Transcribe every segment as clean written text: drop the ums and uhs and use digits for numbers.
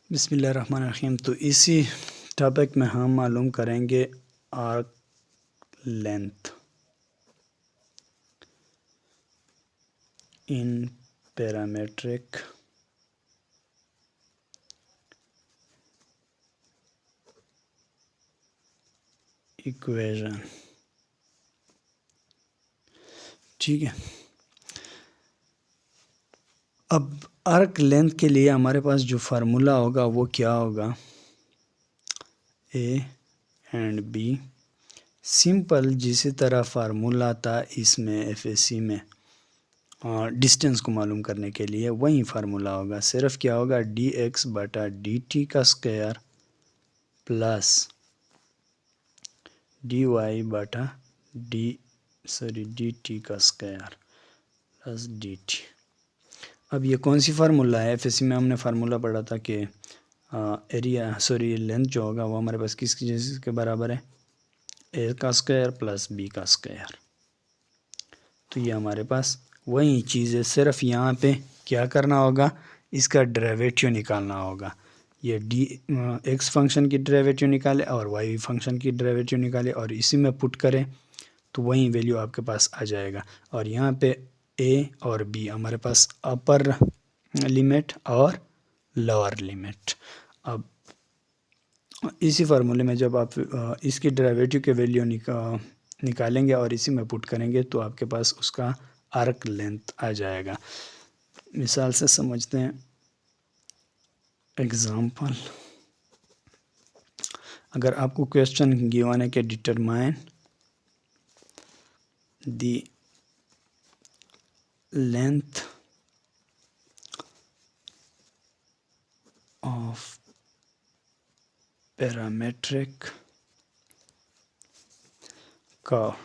बिस्मिल्लाहिर्रहमानिर्रहीम। तो इसी टॉपिक में हम मालूम करेंगे arc length in parametric equation. ठीक है, अब आर्क लेंथ के लिए हमारे पास जो फार्मूला होगा वो क्या होगा, ए एंड बी सिंपल जिसी तरह फार्मूला था इसमें एफएसी में डिस्टेंस को मालूम करने के लिए वही फार्मूला होगा। सिर्फ क्या होगा, डी एक्स बटा डी टी का स्क्वायर प्लस डी वाई बटा डी टी का स्क्वायर प्लस डी टी। अब ये कौन सी फार्मूला है, एफएसी में हमने फार्मूला पढ़ा था कि लेंथ जो होगा वो हमारे पास किसकी के बराबर है, ए का स्क्वायर प्लस बी का स्क्वायर। तो ये हमारे पास वही चीज़ है, सिर्फ यहाँ पे क्या करना होगा, इसका डेरिवेटिव निकालना होगा। ये डी एक्स फंक्शन की डेरिवेटिव निकाले और वाई फंक्शन की डेरिवेटिव निकाले और इसी में पुट करें तो वही वैल्यू आपके पास आ जाएगा। और यहाँ पे ए और बी हमारे पास अपर लिमिट और लोअर लिमिट। अब इसी फार्मूले में जब आप इसकी डेरिवेटिव के वैल्यू निकालेंगे और इसी में पुट करेंगे तो आपके पास उसका आर्क लेंथ आ जाएगा। मिसाल से समझते हैं, एग्जाम्पल, अगर आपको क्वेश्चन गिवन है कि determine the length of parametric curve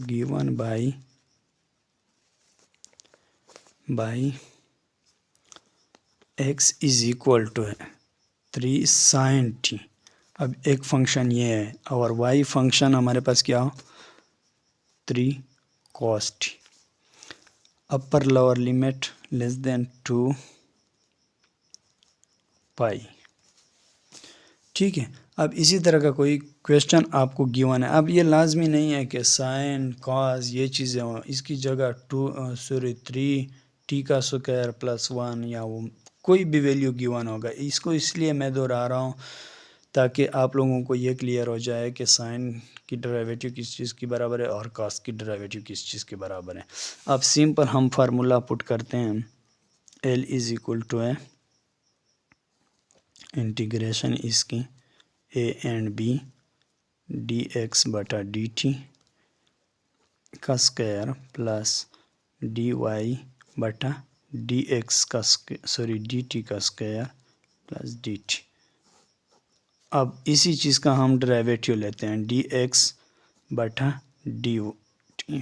given by x is equal to है 3 sin t। अब एक फंक्शन ये है और y फंक्शन हमारे पास क्या हो, 3 cos t। Upper lower limit less than 2 पाई। ठीक है, अब इसी तरह का कोई क्वेश्चन आपको गिवन है। अब ये लाजमी नहीं है कि साइन कॉस ये चीज़ें हों, इसकी जगह 3 टी का स्क्वायर प्लस 1 या वो कोई भी वैल्यू गिवन होगा। इसको इसलिए मैं दोहरा रहा हूँ ताकि आप लोगों को ये क्लियर हो जाए कि साइन की डेरिवेटिव किस चीज़ की बराबर है और कॉस की डेरिवेटिव किस चीज़ के बराबर है। अब सिंपल हम फार्मूला पुट करते हैं, एल इज़ इक्वल टू है इंटीग्रेशन इसकी a and b d x बटा डी टी का स्क्वायर प्लस डी वाई बटा डी एक्स का डी टी का स्क्वायर प्लस डी टी। अब इसी चीज़ का हम डेरिवेटिव लेते हैं, डी एक्स बटा डी टी,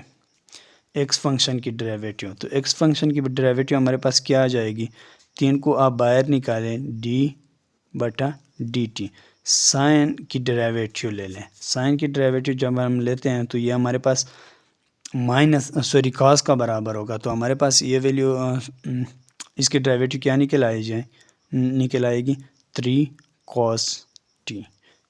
एक्स फंक्शन की डेरिवेटिव। तो एक्स फंक्शन की डेरिवेटिव हमारे पास क्या आ जाएगी, 3 को आप बाहर निकालें, डी बटा डी टी। साइन की डेरिवेटिव ले लें, साइन की डेरिवेटिव जब हम लेते हैं तो ये हमारे पास कॉस का बराबर होगा। तो हमारे पास ये वैल्यू इसकी डेरिवेटिव क्या निकल आएगी 3 cos t।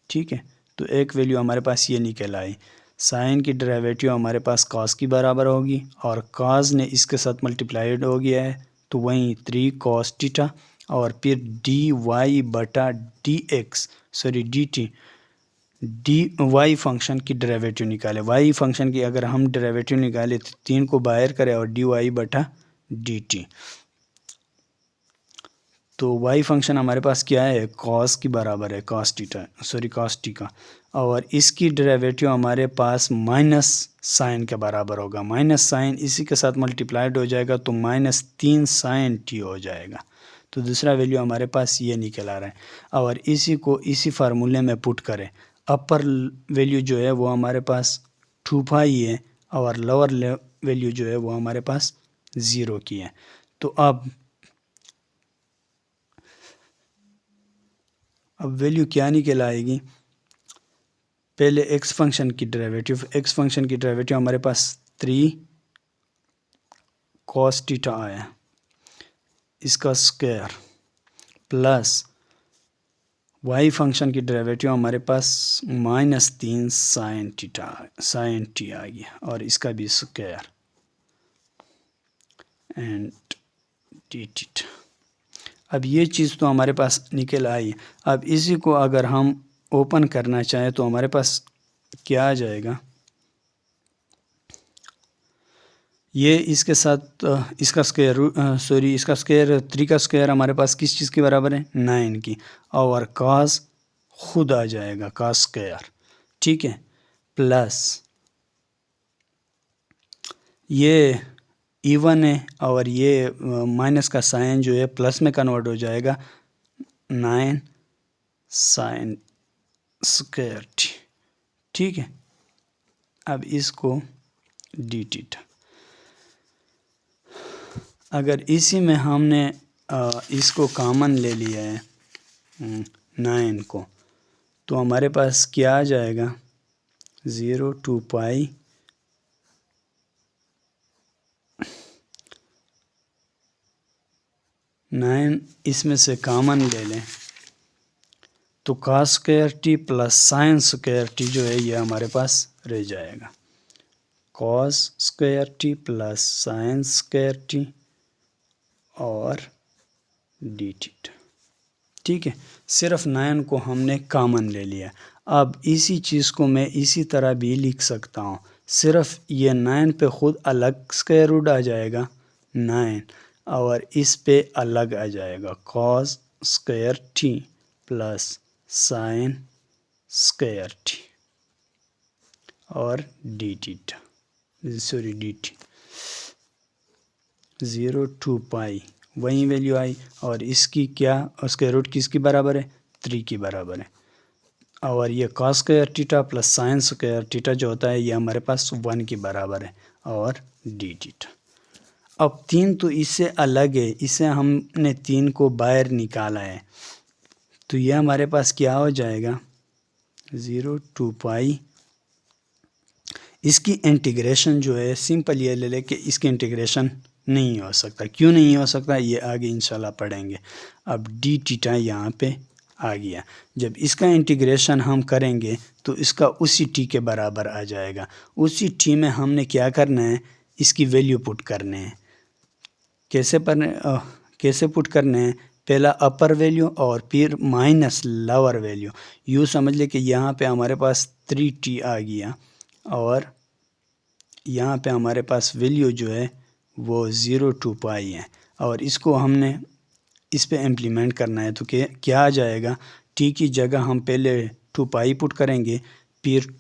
ठीक है, तो एक वैल्यू हमारे पास ये निकल आई। साइन की डेरिवेटिव हमारे पास कॉस की बराबर होगी और कॉस ने इसके साथ मल्टीप्लाइड हो गया है तो वहीं 3 cos थीटा और फिर डी वाई बटा d x d t, d y function की डेरिवेटिव निकाले। वाई फंक्शन की अगर हम डेरिवेटिव निकाले तो 3 को बाहर करें और डी वाई बटा डी टी। तो वाई फंक्शन हमारे पास क्या है, कॉस की बराबर है, कॉस टी का, और इसकी डेरिवेटिव हमारे पास माइनस साइन के बराबर होगा। माइनस साइन इसी के साथ मल्टीप्लाइड हो जाएगा तो -3 sin t हो जाएगा। तो दूसरा वैल्यू हमारे पास ये निकल आ रहा है और इसी को इसी फार्मूले में पुट करें। अपर वैल्यू जो है वो हमारे पास 2 पाई है और लोअर वैल्यू जो है वो हमारे पास 0 की है। तो अब वैल्यू क्या निकल आएगी, पहले एक्स फंक्शन की डेरिवेटिव हमारे पास 3 cos थीटा आया, इसका स्क्वायर प्लस वाई फंक्शन की डेरिवेटिव हमारे पास -3 साइन टी आ गया और इसका भी स्क्वायर एंड डी थीटा। अब ये चीज़ तो हमारे पास निकल आई। अब इसी को अगर हम ओपन करना चाहें तो हमारे पास क्या आ जाएगा, ये इसके साथ इसका स्क्वायर इसका स्क्वायर 3 का स्क्वायर हमारे पास किस चीज़ के बराबर है, 9 की, और cos खुद आ जाएगा cos स्क्वायर, ठीक है, प्लस ये इवन है और ये माइनस का साइन जो है प्लस में कन्वर्ट हो जाएगा, 9 साइन स्क्वायर टी, ठीक है। अब इसको डी थीटा, अगर इसी में हमने इसको कॉमन ले लिया है 9 को, तो हमारे पास क्या आ जाएगा, 0 to पाई नाइन, इसमें से कॉमन ले लें तो cos square T plus sine square T जो है ये हमारे पास रह जाएगा, cos square T plus sine square T और डी थीटा, ठीक है। सिर्फ 9 को हमने कॉमन ले लिया। अब इसी चीज़ को मैं इसी तरह भी लिख सकता हूँ, सिर्फ ये 9 पे ख़ुद अलग स्क्वायर रूट आ जाएगा 9 और इस पे अलग आ जाएगा cos square T plus sine square T और D theta, sorry D T, 0 to pi वही वैल्यू आई और इसकी क्या, स्क्वायर रूट किसकी बराबर है, 3 की बराबर है, और ये cos square theta plus sine square theta जो होता है ये हमारे पास 1 की बराबर है और डी थीटा। अब 3 तो इससे अलग है, इसे हमने 3 को बाहर निकाला है, तो ये हमारे पास क्या हो जाएगा, 0 to पाई, इसकी इंटीग्रेशन जो है सिंपल ये ले ले कि इसकी इंटीग्रेशन नहीं हो सकता, क्यों नहीं हो सकता ये आगे इंशाल्लाह पढ़ेंगे। अब डी थीटा यहाँ पे आ गया, जब इसका इंटीग्रेशन हम करेंगे तो इसका उसी टी के बराबर आ जाएगा। उसी टी में हमने क्या करना है, इसकी वैल्यू पुट करने हैं। कैसे पुट करने हैं, पहला अपर वैल्यू और फिर माइनस लोअर वैल्यू। यूँ समझ ले कि यहाँ पे हमारे पास 3t आ गया और यहाँ पे हमारे पास वैल्यू जो है वो 0 to पाई है और इसको हमने इस पे इम्प्लीमेंट करना है, तो क्या आ जाएगा, टी की जगह हम पहले 2 पाई पुट करेंगे फिर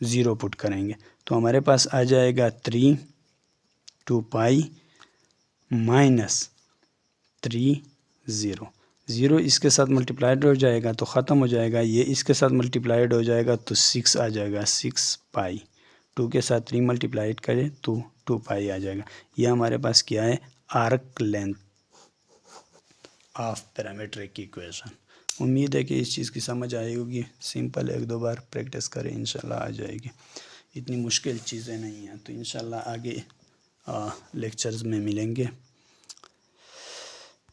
0 पुट करेंगे, तो हमारे पास आ जाएगा 3 2 पाई माइनस 3 0, 0 इसके साथ मल्टीप्लाइड हो जाएगा तो ख़त्म हो जाएगा, ये इसके साथ मल्टीप्लाइड हो जाएगा तो 6 आ जाएगा, 6 पाई, 2 के साथ 3 मल्टीप्लाइड करें तो 2 पाई आ जाएगा। यह हमारे पास क्या है, arc length of parametric equation. उम्मीद है कि इस चीज़ की समझ आई होगी, सिंपल 1-2 बार प्रैक्टिस करें इंशाल्लाह आ जाएगी, इतनी मुश्किल चीज़ें नहीं हैं। तो इंशाल्लाह आगे लेक्चर्स में मिलेंगे।